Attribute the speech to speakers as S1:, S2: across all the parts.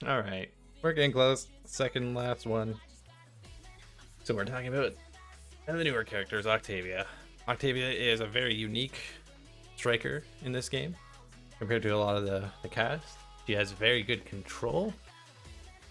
S1: All right, we're getting close. Second last one. So we're talking about one of the newer characters, Octavia. Octavia is a very unique striker in this game compared to a lot of the cast. She has very good control.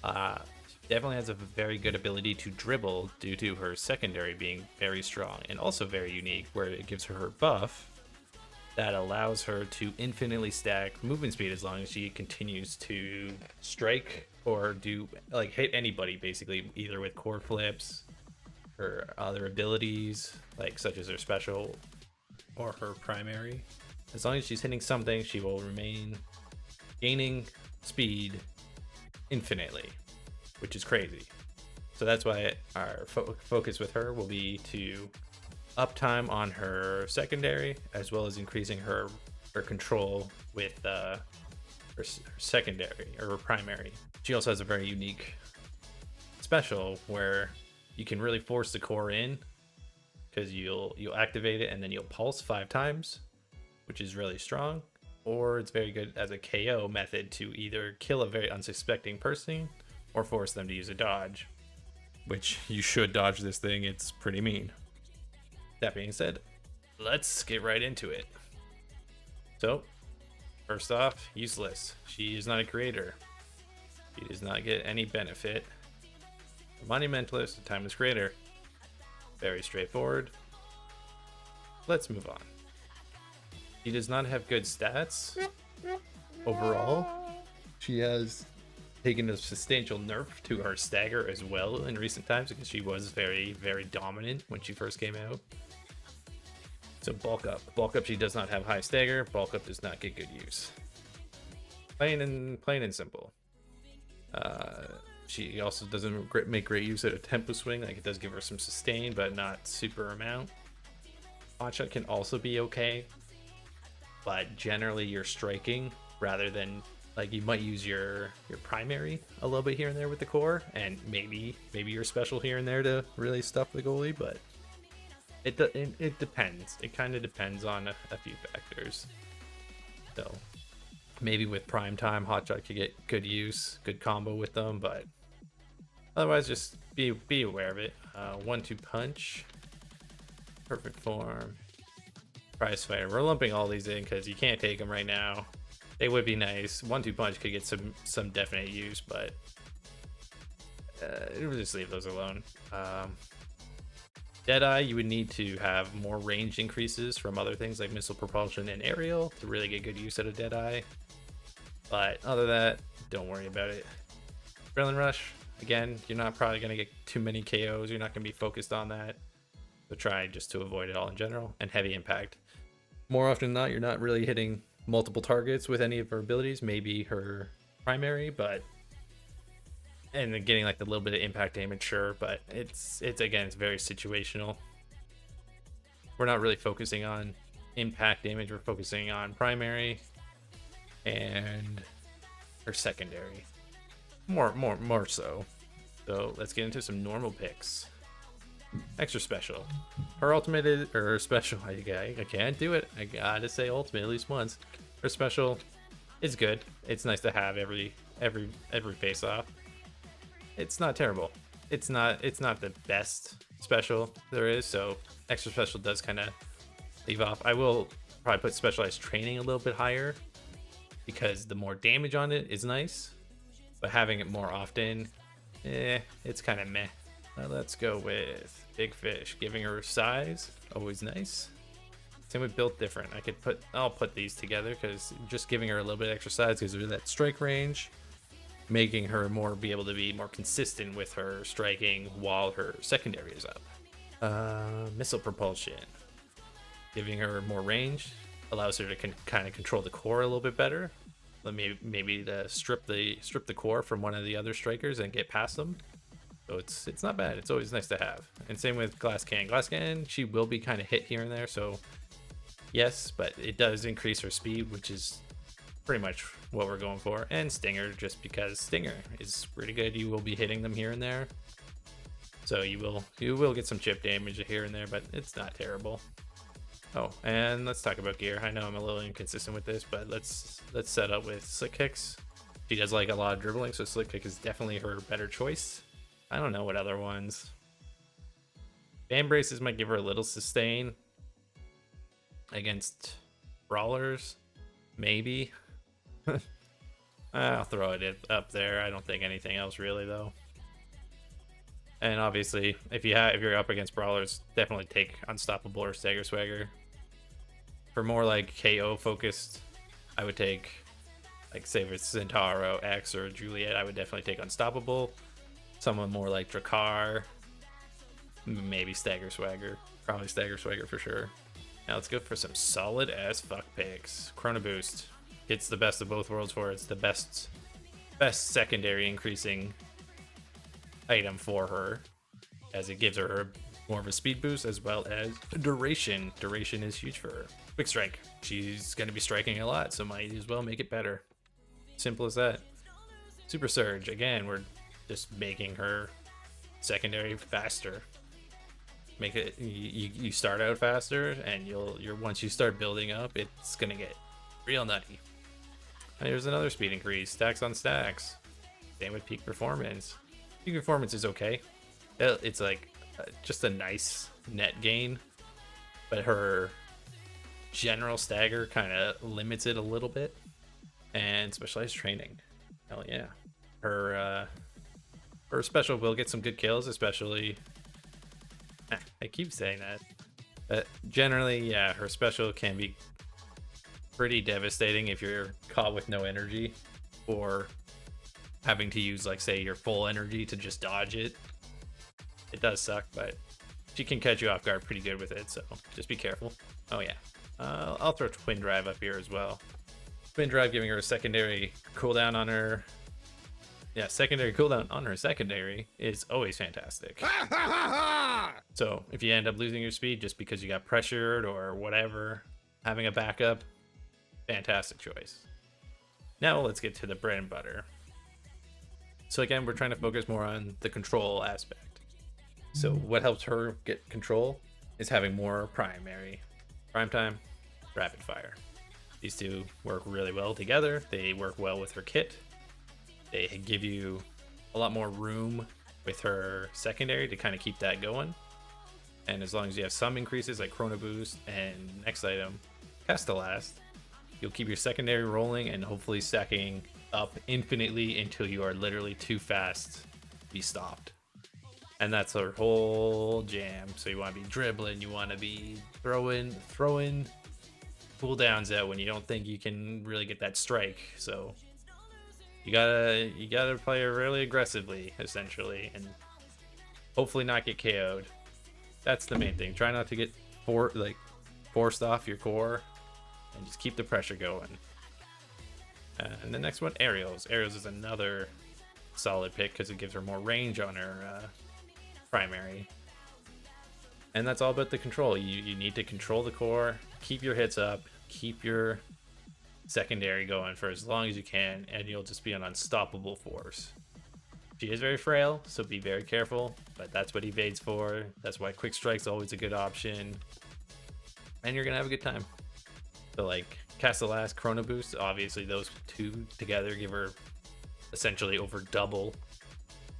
S1: She definitely has a very good ability to dribble due to her secondary being very strong and also very unique, where it gives her buff that allows her to infinitely stack movement speed as long as she continues to strike or do like hit anybody basically, either with core flips, her other abilities like such as her special or her primary. As long as she's hitting something, she will remain gaining speed infinitely, which is crazy. So that's why our focus with her will be to uptime on her secondary, as well as increasing her control with her secondary or her primary. She also has a very unique special where you can really force the core in, because you'll activate it and then you'll pulse 5 times, which is really strong. Or it's very good as a KO method to either kill a very unsuspecting person or force them to use a dodge, which you should dodge this thing. It's pretty mean. That being said, let's get right into it. So, first off, useless. She is not a creator. She does not get any benefit. A monumentalist, a timeless creator. Very straightforward. Let's move on. She does not have good stats overall. She has taken a substantial nerf to her stagger as well in recent times, because she was very, very dominant when she first came out. So bulk up, she does not have high stagger. Bulk up does not get good use. Plain and simple. She also doesn't make great use of a tempo swing. Like, it does give her some sustain, but not super amount. Hotshot can also be okay, but generally you're striking rather than, like, you might use your primary a little bit here and there with the core, and maybe your special here and there to really stuff the goalie, but it depends. It kind of depends on a few factors. So maybe with prime time, Hotshot could get good use, good combo with them, but otherwise just be aware of it. 1-2 punch, perfect form, prize fighter. We're lumping all these in because you can't take them right now. They would be nice. 1-2 punch could get some definite use, but we'll just leave those alone. Deadeye, you would need to have more range increases from other things like missile propulsion and aerial to really get good use out of Deadeye. But other than that, don't worry about it. Adrenaline Rush, again, you're not probably going to get too many KOs. You're not going to be focused on that. So try just to avoid it all in general. And Heavy Impact. More often than not, you're not really hitting multiple targets with any of her abilities. Maybe her primary, but... and then getting like a little bit of impact damage, sure, but it's again, it's very situational. We're not really focusing on impact damage. We're focusing on primary and her secondary, more so. So let's get into some normal picks. Extra special. Her ultimate is, or her special. I can't do it. I gotta say ultimate at least once. Her special is good. It's nice to have every face off. It's not terrible. It's not the best special there is, so extra special does kind of leave off. I will probably put specialized training a little bit higher, because the more damage on it is nice, but having it more often, it's kind of meh. Let's go with Big Fish. Giving her size, always nice. Same with Built Different. I'll put these together, because just giving her a little bit extra size gives her that strike range, making her be able to be more consistent with her striking while her secondary is up. Missile propulsion, giving her more range, allows her to kind of control the core a little bit better. Maybe to strip the core from one of the other strikers and get past them. So it's not bad. It's always nice to have. And same with Glass Cannon. Glass Cannon, she will be kind of hit here and there, so yes, but it does increase her speed, which is pretty much what we're going for. And Stinger, just because Stinger is pretty good. You will be hitting them here and there, so you will get some chip damage here and there, but it's not terrible. Oh, and let's talk about gear. I know I'm a little inconsistent with this, but let's set up with Slick Kicks. She does like a lot of dribbling, so Slick Kick is definitely her better choice. I don't know what other ones. Fan Braces might give her a little sustain against brawlers, maybe. I'll throw it up there. I don't think anything else really though. And obviously, if you're up against brawlers, definitely take Unstoppable or Stagger Swagger. For more like KO focused, I would take, like say if it's Centauro, X, or Juliet, I would definitely take Unstoppable. Someone more like Drakkar, maybe Stagger Swagger. Probably Stagger Swagger for sure. Now let's go for some solid ass fuck picks. Chrono Boost gets the best of both worlds for it. It's the best secondary increasing item for her, as it gives her more of a speed boost as well as duration. Duration is huge for her. Quick Strike. She's going to be striking a lot, so might as well make it better. Simple as that. Super Surge. Again, we're just making her secondary faster. Make it, you start out faster, and once you start building up, it's gonna get real nutty. And here's another speed increase. Stacks on stacks. Same with Peak Performance. Peak Performance is okay. It's like just a nice net gain, but her general stagger kind of limits it a little bit. And Specialized Training, hell yeah. Her special will get some good kills, especially. I keep saying that. But generally, yeah, her special can be pretty devastating if you're caught with no energy, or having to use, like, say, your full energy to just dodge it. It does suck, but she can catch you off guard pretty good with it, so just be careful. Oh yeah, I'll throw Twin Drive up here as well. Twin Drive giving her a secondary cooldown on her. Yeah, secondary cooldown on her secondary is always fantastic. So if you end up losing your speed just because you got pressured or whatever, having a backup, fantastic choice. Now let's get to the bread and butter. So again, we're trying to focus more on the control aspect. So what helps her get control is having more primary. Prime Time, Rapid Fire. These two work really well together. They work well with her kit. They give you a lot more room with her secondary to kind of keep that going. And as long as you have some increases like Chrono Boost and next item, Castellast, you'll keep your secondary rolling and hopefully stacking up infinitely until you are literally too fast to be stopped. And that's her whole jam. So you want to be dribbling, you want to be throwing cooldowns out when you don't think you can really get that strike. So you gotta play her really aggressively, essentially, and hopefully not get KO'd. That's the main thing. Try not to get forced off your core, and just keep the pressure going. And the next one, Aerials. Aerials is another solid pick because it gives her more range on her primary. And that's all about the control. You need to control the core, keep your hits up, keep your secondary going for as long as you can, and you'll just be an unstoppable force. She is very frail, so be very careful, but that's what Evade's for. That's why Quick Strike's always a good option, and you're gonna have a good time. So like Castellast, Chrono Boost, obviously those two together give her essentially over double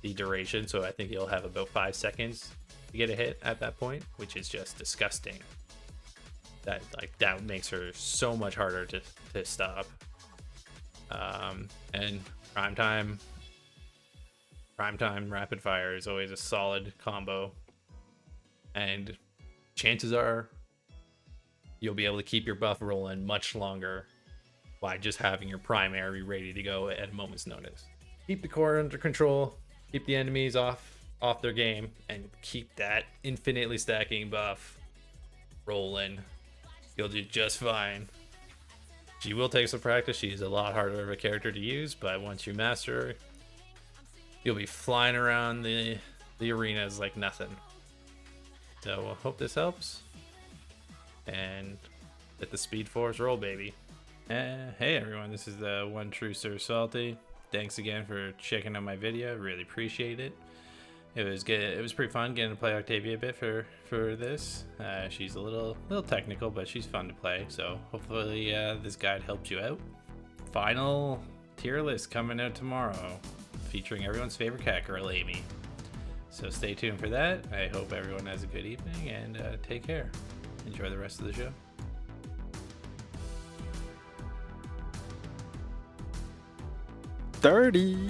S1: the duration, so I think you'll have about 5 seconds to get a hit at that point, which is just disgusting. That makes her so much harder to stop. And prime time Rapid Fire is always a solid combo, and chances are you'll be able to keep your buff rolling much longer by just having your primary ready to go at a moment's notice. Keep the core under control, keep the enemies off their game, and keep that infinitely stacking buff rolling. You'll do just fine. She will take some practice. She's a lot harder of a character to use, but once you master her, you'll be flying around the arenas like nothing. So I hope this helps, and let the Speed Force roll, baby. Hey everyone, this is the One True Sir Salty. Thanks again for checking out my video. Really appreciate it. It was good. It was pretty fun getting to play Octavia a bit for this. She's a little technical, but she's fun to play. So hopefully this guide helps you out. Final tier list coming out tomorrow, featuring everyone's favorite cat girl, Amy. So stay tuned for that. I hope everyone has a good evening, and take care. Enjoy the rest of the show.
S2: Dirty.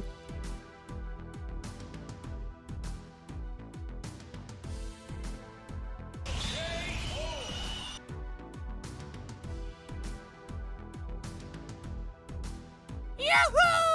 S3: Yahoo!